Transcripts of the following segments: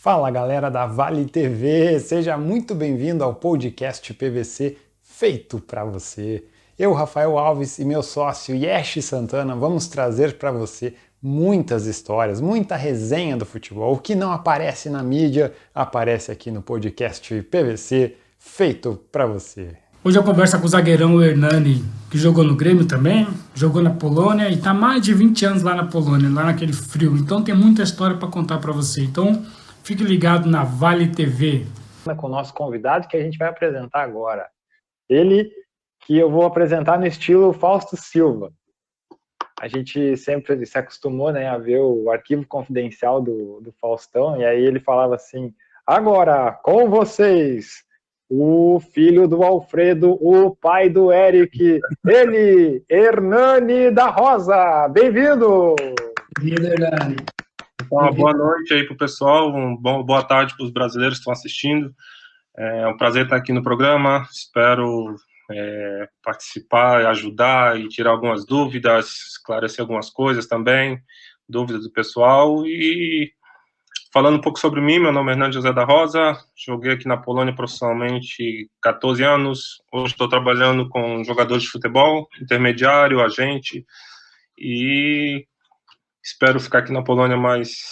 Fala galera da Vale TV, seja muito bem-vindo ao podcast PVC feito para você. Eu, Rafael Alves e meu sócio Yesh Santana vamos trazer para você muitas histórias, muita resenha do futebol. O que não aparece na mídia aparece aqui no podcast PVC feito para você. Hoje eu converso com o zagueirão Hernani, que jogou no Grêmio também, jogou na Polônia e está mais de 20 anos lá na Polônia, lá naquele frio. Então tem muita história para contar para você. Então fique ligado na Vale TV. Com o nosso convidado que a gente vai apresentar agora. Ele que eu vou apresentar no estilo Fausto Silva. A gente sempre se acostumou, né, a ver o arquivo confidencial do Faustão, e aí ele falava assim: agora, com vocês, o filho do Alfredo, o pai do Eric, ele, Hernani da Rosa. Bem-vindo! Bem-vindo, Hernani. Então, uma boa noite aí pro pessoal, boa tarde para os brasileiros que estão assistindo. É um prazer estar aqui no programa, espero participar, ajudar e tirar algumas dúvidas, esclarecer algumas coisas também, dúvidas do pessoal. E falando um pouco sobre mim, meu nome é Hernani José da Rosa, joguei aqui na Polônia profissionalmente 14 anos, hoje estou trabalhando com jogadores de futebol, intermediário, agente, e espero ficar aqui na Polônia mais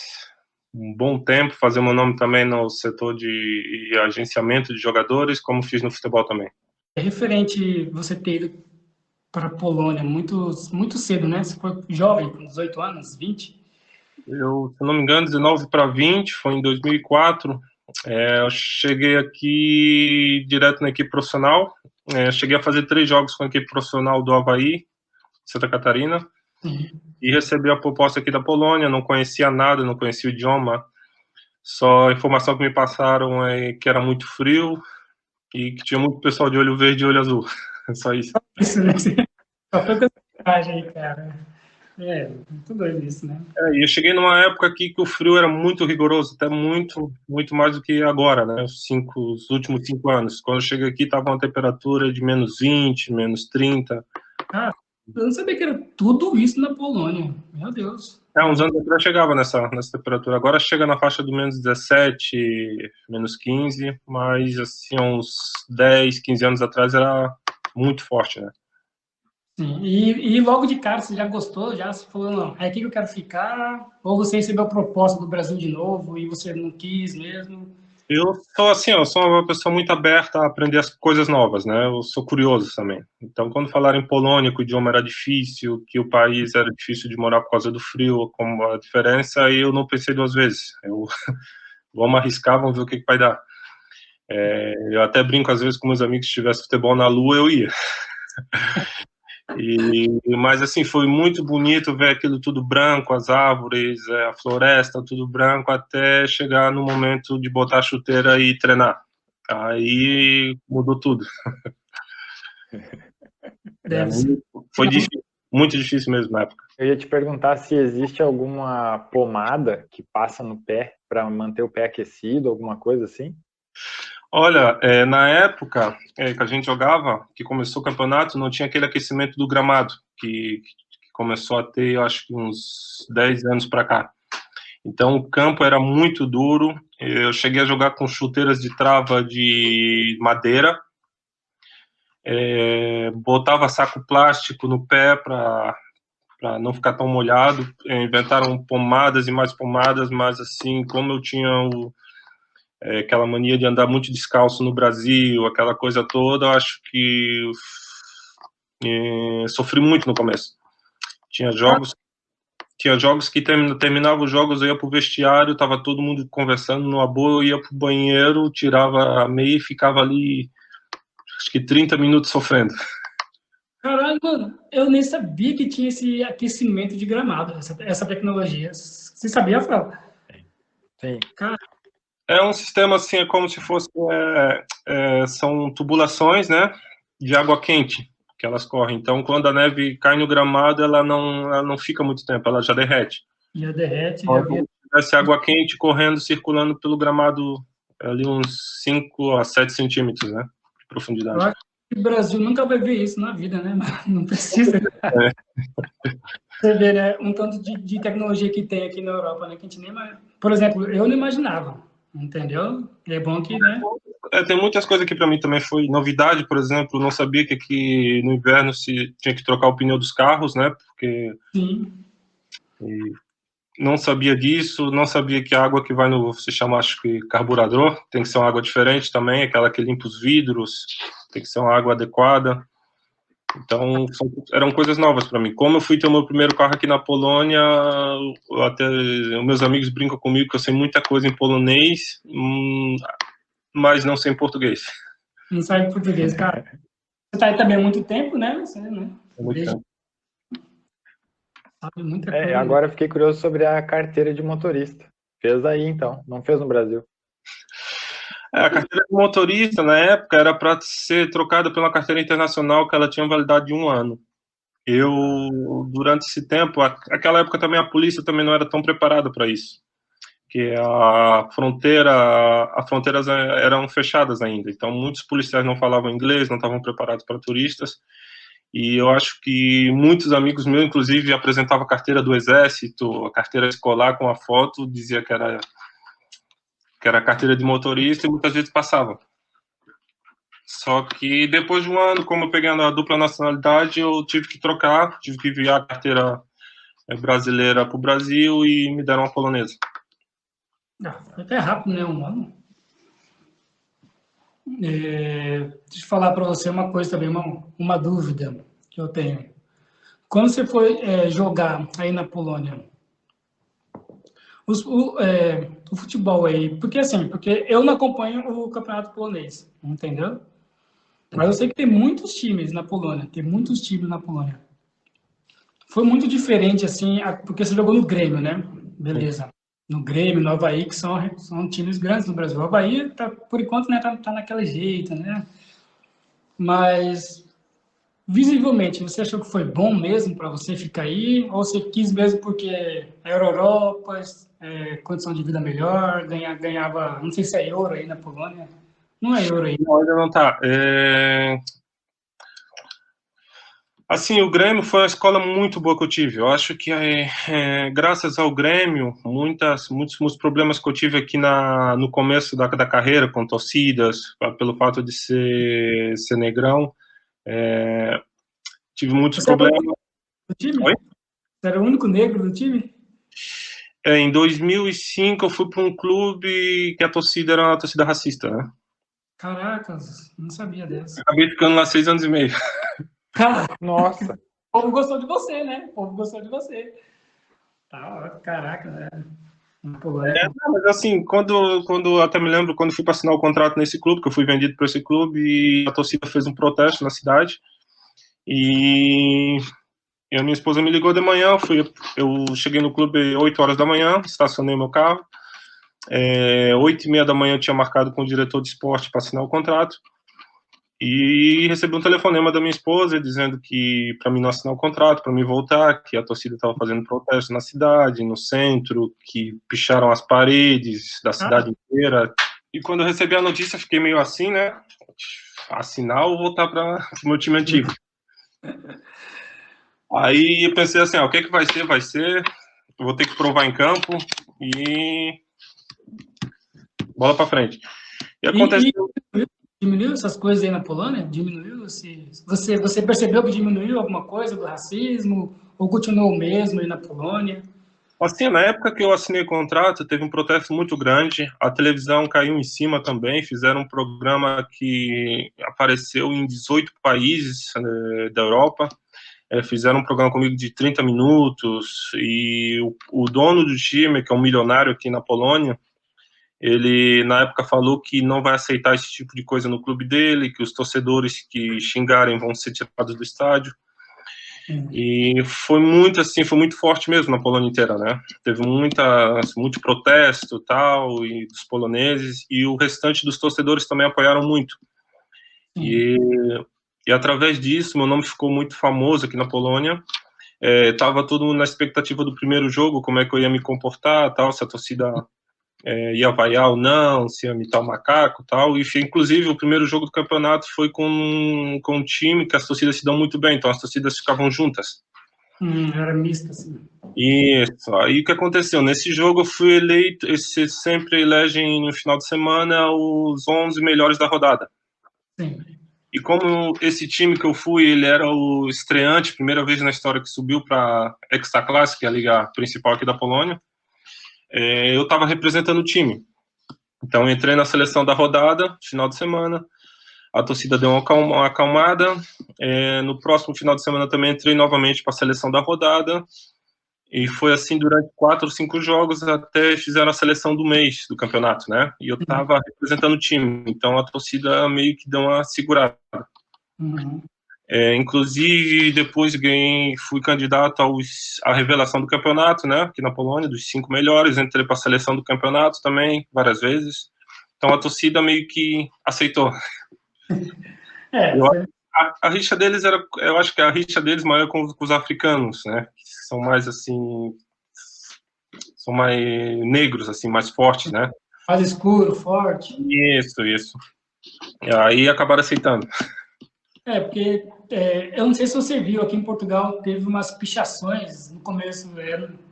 um bom tempo, fazer meu nome também no setor de agenciamento de jogadores, como fiz no futebol também. É referente você ter ido para a Polônia muito cedo, né? Você foi jovem, com 18 anos, 20? Eu, se não me engano, 19 para 20, foi em 2004. Eu cheguei aqui direto na equipe profissional. Cheguei a fazer 3 jogos com a equipe profissional do Avaí, Santa Catarina. E recebi a proposta aqui da Polônia, não conhecia nada, não conhecia o idioma, só a informação que me passaram é que era muito frio e que tinha muito pessoal de olho verde e olho azul, só isso. Isso, né? Só foi com essa mensagem aí, cara. Muito doido isso, né? E eu cheguei numa época aqui que o frio era muito rigoroso, até muito mais do que agora, né, os últimos 5 anos. Quando eu cheguei aqui, estava uma temperatura de menos 20, menos 30. Ah, eu não sabia que era tudo isso na Polônia. Meu Deus. Uns anos atrás chegava nessa temperatura. Agora chega na faixa do menos 17, menos 15, mas assim, uns 10, 15 anos atrás era muito forte, né? Sim. E logo de cara você já gostou? Já se falou, não, é aqui que eu quero ficar? Ou você recebeu a proposta do Brasil de novo e você não quis mesmo? Eu sou uma pessoa muito aberta a aprender as coisas novas, né? Eu sou curioso também. Então, quando falaram em Polônia, que o idioma era difícil, que o país era difícil de morar por causa do frio, como a diferença, aí eu não pensei 2 vezes. Vamos arriscar, vamos ver o que vai dar. Eu até brinco às vezes com meus amigos, se tivesse futebol na Lua, eu ia. Mas assim, foi muito bonito ver aquilo tudo branco, as árvores, a floresta, tudo branco, até chegar no momento de botar a chuteira e treinar. Aí mudou tudo. Foi difícil, muito difícil mesmo na época. Eu ia te perguntar se existe alguma pomada que passa no pé para manter o pé aquecido, alguma coisa assim? Olha, na época que a gente jogava, que começou o campeonato, não tinha aquele aquecimento do gramado, que começou a ter, eu acho que uns 10 anos para cá. Então o campo era muito duro, eu cheguei a jogar com chuteiras de trava de madeira, botava saco plástico no pé para não ficar tão molhado, inventaram pomadas e mais pomadas, mas assim, como eu tinha aquela mania de andar muito descalço no Brasil, aquela coisa toda, eu acho que sofri muito no começo. Tinha jogos que terminava os jogos, eu ia pro vestiário, tava todo mundo conversando numa boa, eu ia pro banheiro, tirava a meia e ficava ali, acho que 30 minutos sofrendo. Caralho, mano, eu nem sabia que tinha esse aquecimento de gramado, essa tecnologia. Você sabia, Rafael? Sim. Cara, É um sistema assim, é como se fosse, são tubulações, né, de água quente que elas correm. Então, quando a neve cai no gramado, ela não fica muito tempo, ela já derrete. já derrete, Então, já vira. se tivesse água quente correndo, circulando pelo gramado ali uns 5 a 7 centímetros, né, de profundidade. Eu acho que o Brasil nunca vai ver isso na vida, né? Não precisa. Você vê, né? Um tanto de tecnologia que tem aqui na Europa, né? Que a gente nem. Por exemplo, eu não imaginava. entendeu? E é bom que, né? Tem muitas coisas que para mim também foi novidade, por exemplo, não sabia que aqui no inverno se tinha que trocar o pneu dos carros, né? Porque Sim. não sabia disso, não sabia que a água que vai no, se chama, acho que carburador, tem que ser uma água diferente também, aquela que limpa os vidros, tem que ser uma água adequada. Então, eram coisas novas para mim. Como eu fui ter o meu primeiro carro aqui na Polônia, até os meus amigos brincam comigo que eu sei muita coisa em polonês, mas não sei em português. Não sabe português, cara. Você tá aí também há muito tempo, né? Você, né? É muito tempo. Sabe muita coisa. Agora eu fiquei curioso sobre a carteira de motorista. Fez aí, então. Não fez no Brasil. A carteira de motorista, na época, era para ser trocada pela carteira internacional, que ela tinha validade de 1 ano. Eu, durante esse tempo, aquela época também a polícia também não era tão preparada para isso, que as fronteiras eram fechadas ainda, então muitos policiais não falavam inglês, não estavam preparados para turistas, e eu acho que muitos amigos meus, inclusive, apresentavam a carteira do exército, a carteira escolar com a foto, dizia que era a carteira de motorista, e muitas vezes passava. Só que depois de 1 ano, como eu peguei a dupla nacionalidade, eu tive que trocar, tive que enviar a carteira brasileira para o Brasil e me deram uma polonesa. Foi até rápido, né? 1 ano. Deixa eu falar para você uma coisa também, uma dúvida que eu tenho. Quando você foi jogar aí na Polônia, o futebol aí, porque eu não acompanho o campeonato polonês, entendeu? Mas eu sei que tem muitos times na Polônia, Foi muito diferente, assim, porque você jogou no Grêmio, né? Beleza. No Grêmio, no Avaí, que são times grandes no Brasil. O Avaí, por enquanto, né, tá naquele jeito, né? Mas, visivelmente, você achou que foi bom mesmo para você ficar aí? Ou você quis mesmo porque é Europa, condição de vida melhor, ganhava, não sei se é euro aí na Polônia. Não é euro aí. Não, ainda não tá. Assim, o Grêmio foi uma escola muito boa que eu tive. Eu acho que, graças ao Grêmio, muitos problemas que eu tive aqui no começo da carreira, com torcidas, pelo fato de ser negrão, tive muitos problemas. Do time? Oi? Você era o único negro do time? Em 2005, eu fui para um clube que a torcida era uma torcida racista, né? Caracas, não sabia dessa. Acabei ficando lá 6 anos e meio. Nossa! O povo gostou de você, né? O povo gostou de você. Caraca, né? Mas assim, quando até me lembro, quando fui para assinar o contrato nesse clube, que eu fui vendido para esse clube, e a torcida fez um protesto na cidade, e a minha esposa me ligou de manhã, eu cheguei no clube 8 horas da manhã, estacionei meu carro, 8h30 da manhã eu tinha marcado com o diretor de esporte para assinar o contrato, e recebi um telefonema da minha esposa dizendo que para mim não assinar o contrato, para mim voltar, que a torcida estava fazendo protesto na cidade, no centro, que picharam as paredes da cidade inteira. E quando eu recebi a notícia, fiquei meio assim, né? Assinar ou voltar para o meu time antigo. Aí eu pensei assim, o que vai ser? Vai ser. Eu vou ter que provar em campo e bola para frente. E aconteceu. Diminuiu essas coisas aí na Polônia? Diminuiu? Você percebeu que diminuiu alguma coisa do racismo? Ou continuou o mesmo aí na Polônia? Assim, na época que eu assinei o contrato, teve um protesto muito grande, a televisão caiu em cima também, fizeram um programa que apareceu em 18 países da Europa, fizeram um programa comigo de 30 minutos, e o dono do time, que é um milionário aqui na Polônia, ele, na época, falou que não vai aceitar esse tipo de coisa no clube dele, que os torcedores que xingarem vão ser tirados do estádio. E foi muito forte mesmo na Polônia inteira, né? Teve muito protesto tal, e dos poloneses, e o restante dos torcedores também apoiaram muito. E através disso, meu nome ficou muito famoso aqui na Polônia. Tava todo mundo na expectativa do primeiro jogo, como é que eu ia me comportar, tal, se a torcida ia vaiar ou não, se ia imitar o macaco tal, e inclusive o primeiro jogo do campeonato foi com um time que as torcidas se dão muito bem, então as torcidas ficavam juntas. Era misto, assim. Isso. Aí o que aconteceu? Nesse jogo eu fui eleito, esse sempre elegem no final de semana os 11 melhores da rodada. Sim. E como esse time que eu fui, ele era o estreante, primeira vez na história que subiu para Ekstraklasa, que é a liga principal aqui da Polônia, eu estava representando o time. Então, eu entrei na seleção da rodada, final de semana, a torcida deu uma acalmada. No próximo final de semana também entrei novamente para a seleção da rodada, e foi assim durante 4 ou 5 jogos, até fizeram a seleção do mês do campeonato, né? E eu estava representando o time, então a torcida meio que deu uma segurada. Uhum. Inclusive, depois fui candidato à revelação do campeonato, né? Aqui na Polônia, dos 5 melhores, entrei para a seleção do campeonato também, várias vezes. Então a torcida meio que aceitou. A rixa deles eu acho que a rixa deles maior com os africanos, né? Que são mais assim, são mais negros, assim, mais fortes, né? Mais escuro, forte. Isso. E aí acabaram aceitando. Porque eu não sei se você viu, aqui em Portugal teve umas pichações no começo,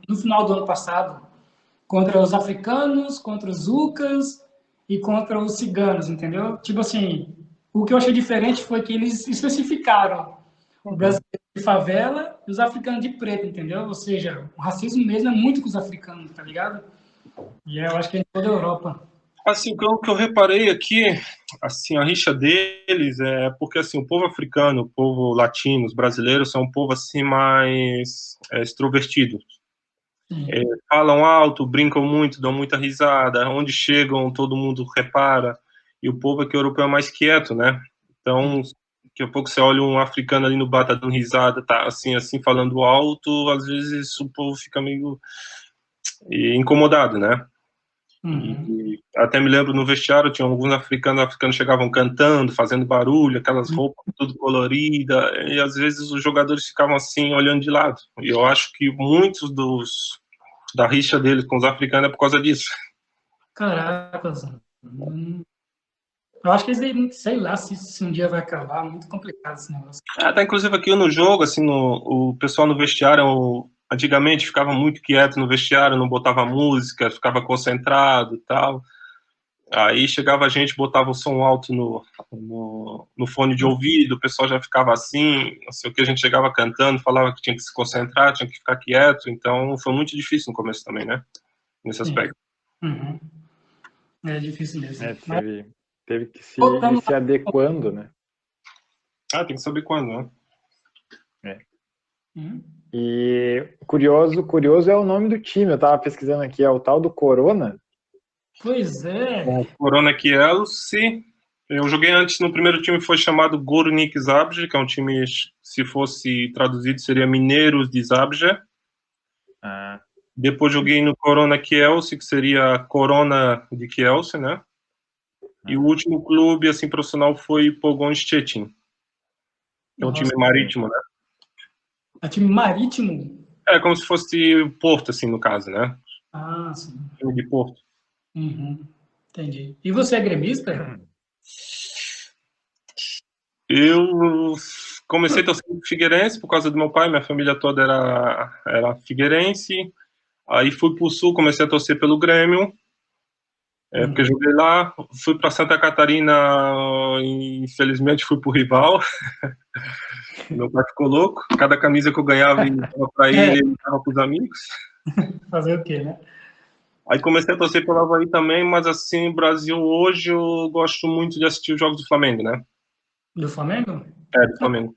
no final do ano passado, contra os africanos, contra os Ucas e contra os ciganos, entendeu? Tipo assim, o que eu achei diferente foi que eles especificaram o brasileiro de favela e os africanos de preto, entendeu? Ou seja, o racismo mesmo é muito com os africanos, tá ligado? E eu acho que é em toda a Europa. Assim, o que eu reparei aqui, assim, a rixa deles é porque, assim, o povo africano, o povo latino, os brasileiros são um povo, assim, mais extrovertido. Falam alto, brincam muito, dão muita risada, onde chegam todo mundo repara, e o povo aqui europeu é mais quieto, né? Então, daqui a pouco você olha um africano ali no bar, tá dando risada, tá assim, falando alto, às vezes o povo fica meio incomodado, né? E até me lembro no vestiário, tinha alguns africanos chegavam cantando, fazendo barulho, aquelas roupas tudo coloridas, e às vezes os jogadores ficavam assim, olhando de lado. E eu acho que muitos da rixa deles com os africanos é por causa disso. Caracas. Eu acho que eles, sei lá, se um dia vai acabar, muito complicado esse negócio. Tá inclusive aqui no jogo, assim, o pessoal no vestiário, antigamente ficava muito quieto no vestiário, não botava música, ficava concentrado e tal. Aí chegava a gente, botava o som alto no fone de ouvido, o pessoal já ficava assim, não sei o que, a gente chegava cantando, falava que tinha que se concentrar, tinha que ficar quieto, então foi muito difícil no começo também, né? Nesse aspecto. É difícil mesmo. Teve que ir se adequando, né? Tem que saber quando, né? E curioso é o nome do time, eu tava pesquisando aqui, é o tal do Corona. Pois é. O Corona Kielce. Eu joguei antes, no primeiro time foi chamado Górnik Zabrze, que é um time, se fosse traduzido, seria Mineiros de Zabrze. Depois joguei no Corona Kielce, que seria Corona de Kielce, né? E o último clube, assim, profissional foi Pogoń Szczecin. Que é um time marítimo, né? É time marítimo? É como se fosse Porto, assim, no caso, né? Sim. Time de Porto. Entendi. E você é gremista? Eu comecei torcendo pro Figueirense por causa do meu pai, minha família toda era figueirense. Aí fui pro Sul, comecei a torcer pelo Grêmio, porque joguei lá. Fui para Santa Catarina, infelizmente fui pro rival. Meu pai ficou louco. Cada camisa que eu ganhava para ele dava pros amigos. Fazer o quê, né? Aí comecei a torcer pelo Avaí também, mas assim, Brasil hoje eu gosto muito de assistir os jogos do Flamengo, né? Do Flamengo? Do Flamengo.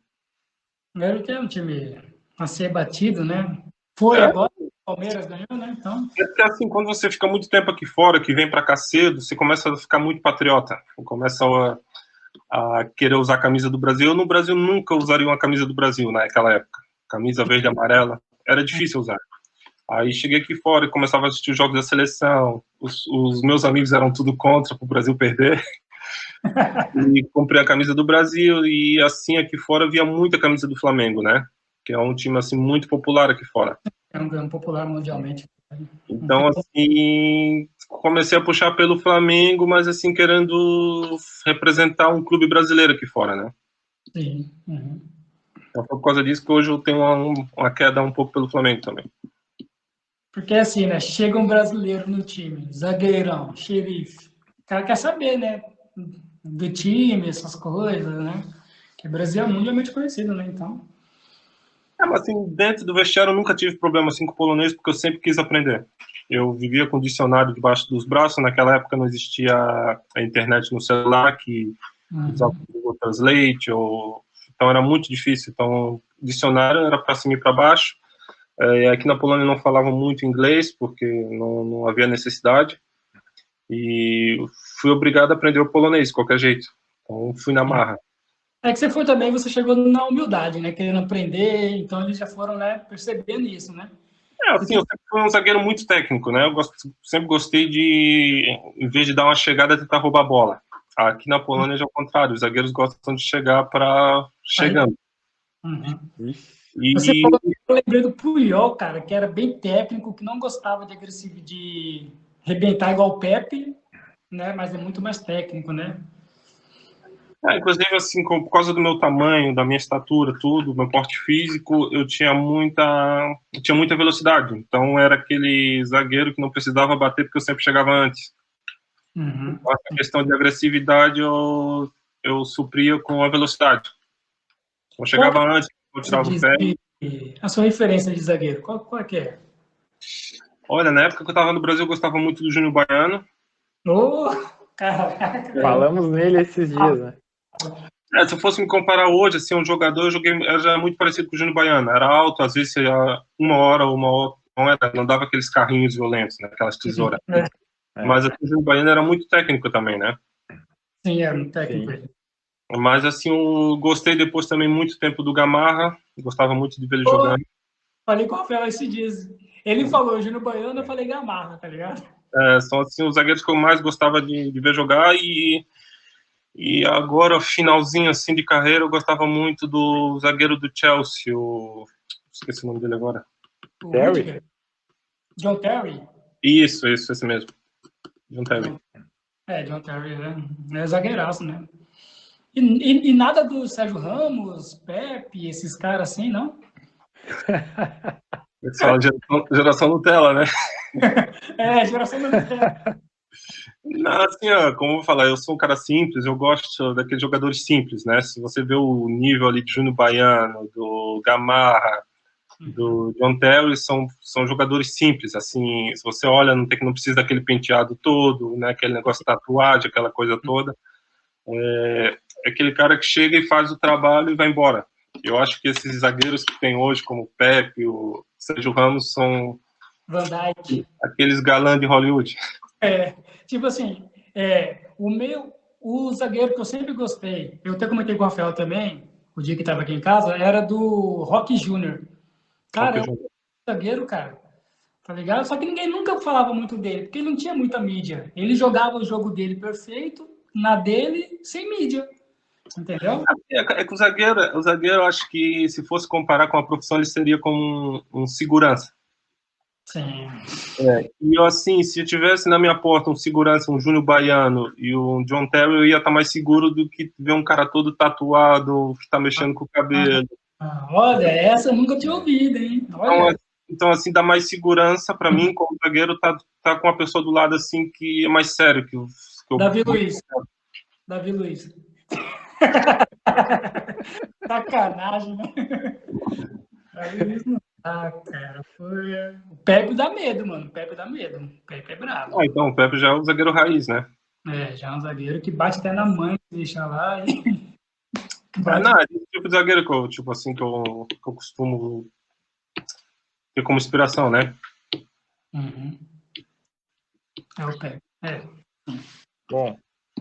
Ele que é um time a ser batido, né? Foi agora, o Palmeiras ganhou, né? Então... É porque assim, quando você fica muito tempo aqui fora, que vem para cá cedo, você começa a ficar muito patriota. Começa a querer usar a camisa do Brasil. Eu no Brasil nunca usaria uma camisa do Brasil naquela época. Camisa verde e amarela. Era difícil usar. Aí cheguei aqui fora e começava a assistir os jogos da seleção. Os meus amigos eram tudo contra para o Brasil perder. E comprei a camisa do Brasil e assim aqui fora via muita camisa do Flamengo, né? Que é um time assim muito popular aqui fora. É um popular mundialmente. Então assim, comecei a puxar pelo Flamengo, mas assim querendo representar um clube brasileiro aqui fora, né? Sim. Então foi por causa disso que hoje eu tenho uma queda um pouco pelo Flamengo também. Porque assim, né? Chega um brasileiro no time, zagueirão, xerife. O cara quer saber, né? Do time, essas coisas, né? Que o Brasil é mundialmente conhecido, né? Então. Mas assim, dentro do vestiário eu nunca tive problema assim com o polonês, porque eu sempre quis aprender. Eu vivia com o dicionário debaixo dos braços, naquela época não existia a internet no celular, que usava o Google Translate, então era muito difícil. Então, o dicionário era para cima e para baixo. Aqui na Polônia não falavam muito inglês, porque não havia necessidade. E fui obrigado a aprender o polonês, de qualquer jeito. Então, fui na marra. É que você foi também, você chegou na humildade, né? Querendo aprender, então eles já foram, né, percebendo isso, né? Assim, eu sempre fui um zagueiro muito técnico, né? Sempre gostei de, em vez de dar uma chegada, tentar roubar a bola. Aqui na Polônia já é o contrário, os zagueiros gostam de chegar para chegando. Você falou, eu lembrei do Puyol, cara, que era bem técnico, que não gostava de agressivo, de arrebentar igual o Pepe, né? Mas é muito mais técnico, né? Inclusive, assim, por causa do meu tamanho, da minha estatura, tudo, meu porte físico, eu tinha muita velocidade. Então, era aquele zagueiro que não precisava bater porque eu sempre chegava antes. A questão de agressividade eu supria com a velocidade. Eu chegava antes, eu tirava o pé. A sua referência de zagueiro, qual é que é? Olha, na época que eu estava no Brasil, eu gostava muito do Júnior Baiano. Caraca! Falamos nele esses dias, né? Se eu fosse me comparar hoje, assim, um jogador, eu já muito parecido com o Júnior Baiano. Era alto, às vezes uma hora, não dava aqueles carrinhos violentos, né? Aquelas tesouras. Mas assim, o Júnior Baiano era muito técnico também, né? Sim, era muito técnico. Sim. Mas assim, eu gostei depois também muito tempo do Gamarra, gostava muito de ver ele jogando. Falei com o Rafael esses dias. Ele falou Júnior Baiano, eu falei Gamarra, tá ligado? São assim, os zagueiros que eu mais gostava de ver jogar e agora, finalzinho assim de carreira, eu gostava muito do zagueiro do Chelsea, esqueci o nome dele agora. Terry? John Terry? Isso, esse mesmo. John Terry. John Terry, né? É zagueiraço, né? E nada do Sérgio Ramos, Pepe, esses caras assim, não? Geração Nutella, né? Geração Nutella. Não, assim, como eu vou falar, eu sou um cara simples, eu gosto daqueles jogadores simples, né? Se você vê o nível ali de Júnior Baiano, do Gamarra, do John Terry, são jogadores simples, assim, se você olha, não precisa daquele penteado todo, né? Aquele negócio de tatuagem, aquela coisa toda. É aquele cara que chega e faz o trabalho e vai embora. Eu acho que esses zagueiros que tem hoje, como o Pepe, o Sérgio Ramos, são Van Dijk, aqueles galãs de Hollywood. Tipo assim, o zagueiro que eu sempre gostei, eu até comentei com o Rafael também, o dia que estava aqui em casa, era do Roque Júnior. Cara, é um zagueiro, cara, tá ligado? Só que ninguém nunca falava muito dele, porque ele não tinha muita mídia. Ele jogava o jogo dele perfeito, na dele, sem mídia. Entendeu? É que o zagueiro, eu acho que se fosse comparar com a profissão, ele seria como um segurança. Sim. E eu, assim, se eu tivesse na minha porta um segurança, um Júnior Baiano e um John Terry, eu ia estar mais seguro do que ver um cara todo tatuado, que está mexendo com o cabelo. Olha, essa eu nunca tinha ouvido, hein? Olha. Então, assim, dá mais segurança para mim, como zagueiro, tá com uma pessoa do lado, assim, que é mais sério. Que Davi Luiz. Davi Luiz. Sacanagem, né? Davi Luiz não dá, cara. O Pepe dá medo, mano. O Pepe dá medo. O Pepe é bravo. Então, o Pepe já é um zagueiro raiz, né? Já é um zagueiro que bate até na mãe, deixa lá e... Não, é esse tipo de zagueiro que eu, tipo assim, que eu costumo ter como inspiração, né? É o Pepe. Bom,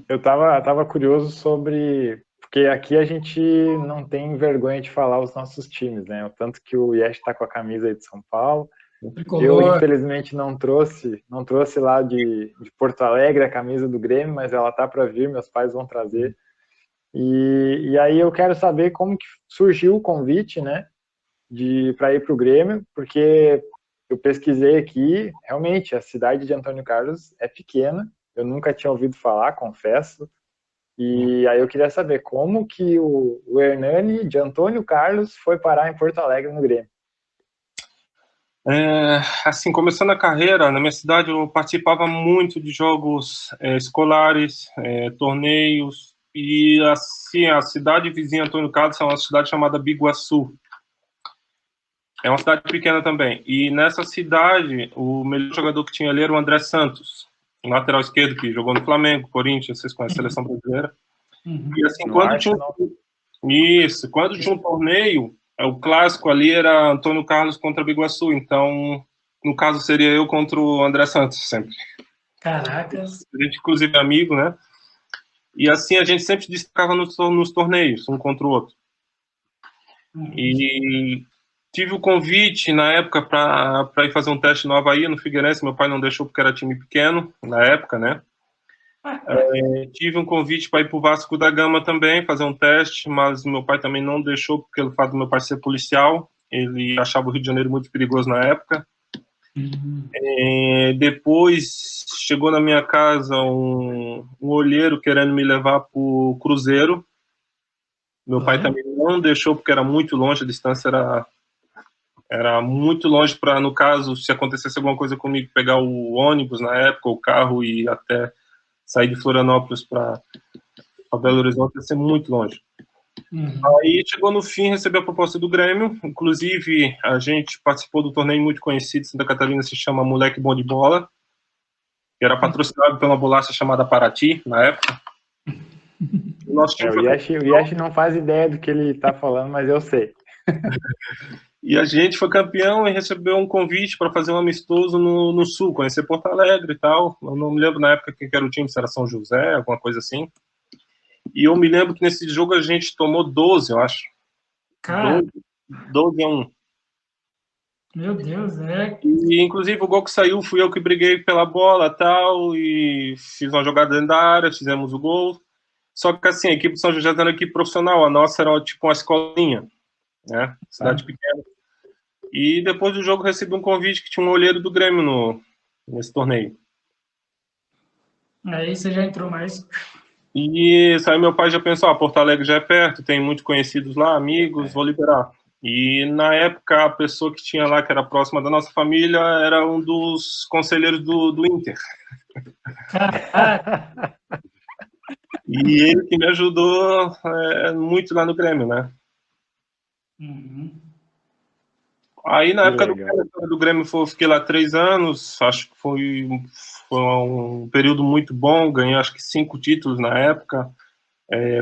eu tava curioso sobre... Porque aqui a gente não tem vergonha de falar os nossos times, né? O tanto que o Yesh tá com a camisa aí de São Paulo. Eu, infelizmente, não trouxe lá de Porto Alegre a camisa do Grêmio, mas ela tá para vir, meus pais vão trazer. E aí eu quero saber como que surgiu o convite, né? Para ir para o Grêmio, porque eu pesquisei aqui, realmente, a cidade de Antônio Carlos é pequena, eu nunca tinha ouvido falar, confesso. E aí eu queria saber como que o Hernani de Antônio Carlos foi parar em Porto Alegre no Grêmio. Assim, começando a carreira, na minha cidade eu participava muito de jogos escolares, torneios, e assim, a cidade vizinha Antônio Carlos é uma cidade chamada Biguaçu. É uma cidade pequena também. E nessa cidade, o melhor jogador que tinha ali era o André Santos, um lateral esquerdo que jogou no Flamengo, Corinthians, vocês conhecem a seleção brasileira. E assim, quando tinha um torneio, o clássico ali era Antônio Carlos contra Biguaçu. Então, no caso, seria eu contra o André Santos, sempre. Caracas. A gente, inclusive, é amigo, né? E assim, a gente sempre destacava nos torneios, um contra o outro. E tive o convite, na época, para ir fazer um teste no Avaí, no Figueirense. Meu pai não deixou porque era time pequeno, na época, né? Tive um convite para ir para o Vasco da Gama também, fazer um teste, mas meu pai também não deixou, porque o fato do meu pai ser policial, ele achava o Rio de Janeiro muito perigoso na época. Depois chegou na minha casa um olheiro querendo me levar para o Cruzeiro. Meu pai também não deixou, porque era muito longe, a distância era muito longe para, no caso, se acontecesse alguma coisa comigo, pegar o ônibus na época, o carro, e até sair de Florianópolis para Belo Horizonte, ia ser muito longe. Aí chegou no fim, recebeu a proposta do Grêmio. Inclusive, a gente participou do torneio muito conhecido, Santa Catarina, se chama Moleque Bom de Bola, que era patrocinado pela uma bolacha chamada Paraty, na época. O Yesh não faz ideia do que ele está falando, mas eu sei. E a gente foi campeão e recebeu um convite para fazer um amistoso no Sul, conhecer Porto Alegre e tal. Eu não me lembro na época quem era o time, se era São José, alguma coisa assim. E eu me lembro que nesse jogo a gente tomou 12, eu acho. Cara. 12-1. Meu Deus, E, inclusive, o gol que saiu fui eu que briguei pela bola e tal, e fiz uma jogada dentro da área, fizemos o gol. Só que, assim, a equipe do São José era uma equipe profissional, a nossa era tipo uma escolinha, né? Cidade pequena. E depois do jogo recebi um convite que tinha um olheiro do Grêmio nesse torneio. Aí você já entrou mais. E aí meu pai já pensou, Porto Alegre já é perto, tem muitos conhecidos lá, amigos, vou liberar. E na época a pessoa que tinha lá, que era próxima da nossa família, era um dos conselheiros do Inter. E ele que me ajudou muito lá no Grêmio, né? Aí na época do Grêmio eu fiquei lá 3 anos, acho que foi um período muito bom, ganhei acho que 5 títulos na época,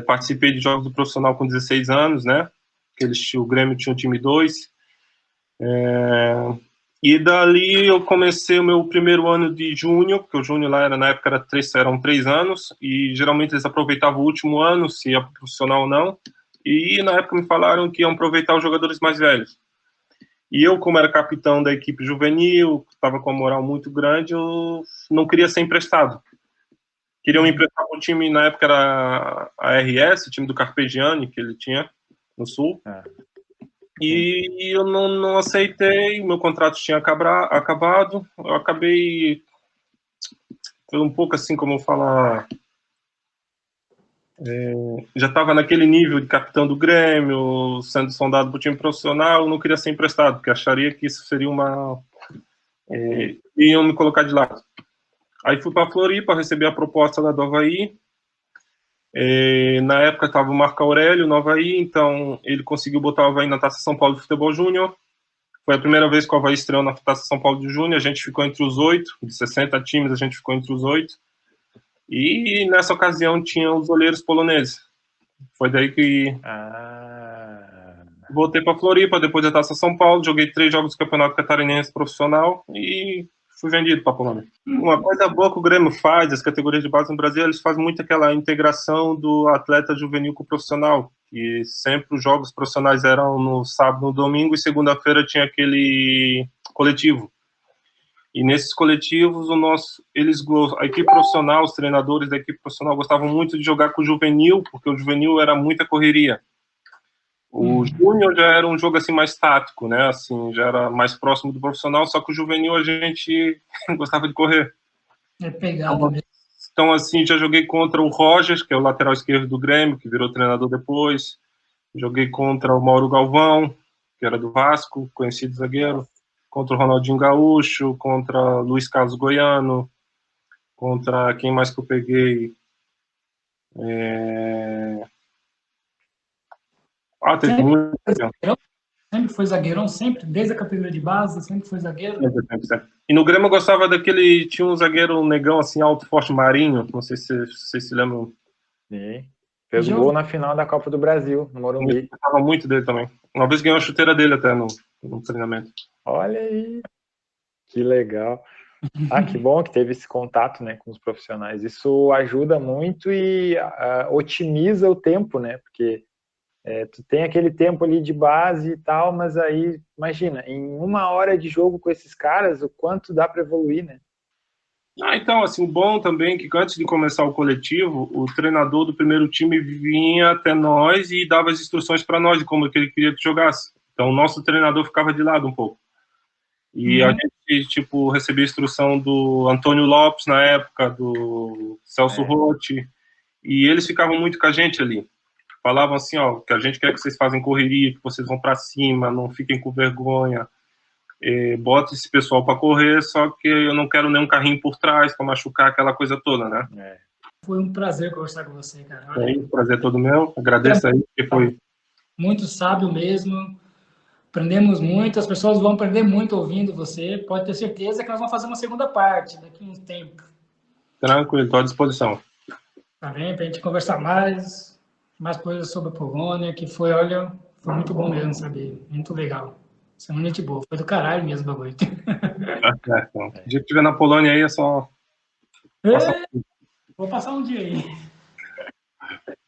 participei de jogos do profissional com 16 anos, né? O Grêmio tinha um time 2. E dali eu comecei o meu primeiro ano de júnior, porque o júnior lá na época eram 3 anos, e geralmente eles aproveitavam o último ano, se ia profissional ou não, e na época me falaram que iam aproveitar os jogadores mais velhos. E eu, como era capitão da equipe juvenil, estava com uma moral muito grande, eu não queria ser emprestado. Queriam me emprestar para o time, na época era a RS, o time do Carpegiani, que ele tinha no Sul. E eu não aceitei, meu contrato tinha acabado, eu acabei, foi um pouco assim como eu falar, já estava naquele nível de capitão do Grêmio, sendo sondado para o time profissional, eu não queria ser emprestado, porque acharia que isso seria iam me colocar de lado. Aí fui para Floripa, recebi a proposta lá do Avaí. Na época estava o Marco Aurélio no Avaí, então ele conseguiu botar o Avaí na Taça São Paulo de Futebol Júnior. Foi a primeira vez que o Avaí estreou na Taça São Paulo de Júnior, a gente ficou entre os 8, de 60 times a gente ficou entre os 8. E nessa ocasião tinha os goleiros poloneses. Foi daí que voltei para Floripa, depois da Taça São Paulo, joguei 3 jogos do Campeonato Catarinense profissional e fui vendido para a Polônia. Uma coisa boa que o Grêmio faz, as categorias de base no Brasil, eles fazem muito aquela integração do atleta juvenil com o profissional, que sempre os jogos profissionais eram no sábado, no domingo, e segunda-feira tinha aquele coletivo. E nesses coletivos, a equipe profissional, os treinadores da equipe profissional gostavam muito de jogar com o juvenil, porque o juvenil era muita correria. O júnior já era um jogo assim mais tático, né? Assim, já era mais próximo do profissional, só que o juvenil a gente gostava de correr. É pegado mesmo. Então, assim, já joguei contra o Rogers, que é o lateral esquerdo do Grêmio, que virou treinador depois. Joguei contra o Mauro Galvão, que era do Vasco, conhecido zagueiro. Contra o Ronaldinho Gaúcho, contra o Luiz Carlos Goiano, contra quem mais que eu peguei? Teve muito. Sempre foi zagueirão, sempre, desde a categoria de base, sempre foi zagueiro. Sempre. E no Grêmio eu gostava daquele, tinha um zagueiro negão assim, alto, forte, Marinho, não sei se vocês se lembram. Sim. Fez o gol na final da Copa do Brasil, no Morumbi. Eu gostava muito dele também. Uma vez ganhei uma chuteira dele até no treinamento. Olha aí, que legal. Que bom que teve esse contato, né, com os profissionais. Isso ajuda muito e otimiza o tempo, né, porque tu tem aquele tempo ali de base e tal, mas aí, imagina, em 1 hora de jogo com esses caras, o quanto dá para evoluir, né? Então, assim, o bom também é que antes de começar o coletivo, o treinador do primeiro time vinha até nós e dava as instruções para nós de como que ele queria que jogasse. Então, o nosso treinador ficava de lado um pouco. E a gente, tipo, recebia instrução do Antônio Lopes na época, do Celso Rotti, e eles ficavam muito com a gente ali. Falavam assim, que a gente quer que vocês façam correria, que vocês vão para cima, não fiquem com vergonha, bota esse pessoal para correr, só que eu não quero nenhum carrinho por trás para machucar aquela coisa toda, né? Foi um prazer conversar com você, cara. O prazer é todo meu, agradeço aí, que foi muito sábio mesmo, aprendemos muito, as pessoas vão aprender muito ouvindo você, pode ter certeza que nós vamos fazer uma segunda parte daqui a um tempo. Tranquilo, estou à disposição. Tá bem, pra gente conversar mais coisas sobre a Polônia, que foi muito bom mesmo, sabe? Muito legal. Você é uma gente boa, foi do caralho mesmo o bagulho. Então. O dia que estiver na Polônia aí é só... Vou passar um dia aí.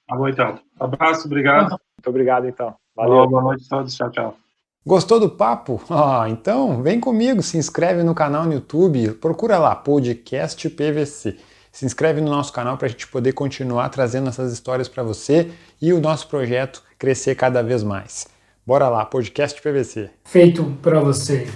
Tá bom, então. Abraço, obrigado. Muito obrigado, então. Valeu. Boa noite a todos. Tchau, tchau. Gostou do papo? Então vem comigo, se inscreve no canal no YouTube, procura lá, Podcast PVC. Se inscreve no nosso canal para a gente poder continuar trazendo essas histórias para você e o nosso projeto crescer cada vez mais. Bora lá, Podcast PVC. Feito para você.